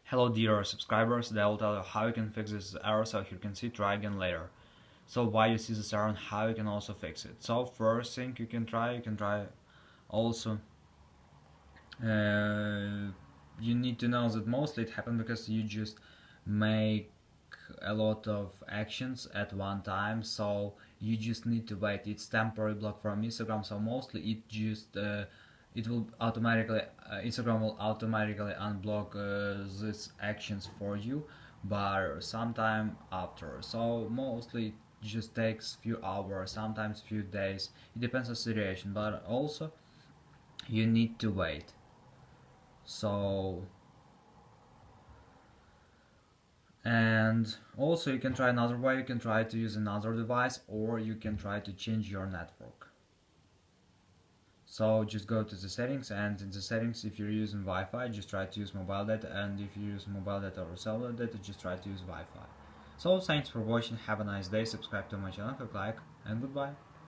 Hello dear subscribers, they will tell you how you can fix this error, so you can see try again later. So why you see this error and how you can also fix it. So first thing you can try also you need to know that mostly it happened because you just make a lot of actions at one time, so you just need to wait. It's temporary block from Instagram, so mostly it just it will automatically Instagram will automatically unblock these actions for you, but sometime after. So mostly it just takes few hours, sometimes few days. It depends on the situation, but also you need to wait. So and also you can try another way. You can try to use another device, or you can try to change your network. So just go to the settings, and in the settings, if you're using Wi-Fi, just try to use mobile data, and if you use mobile data or cellular data, just try to use Wi-Fi. So thanks for watching, have a nice day, subscribe to my channel, click like, and goodbye.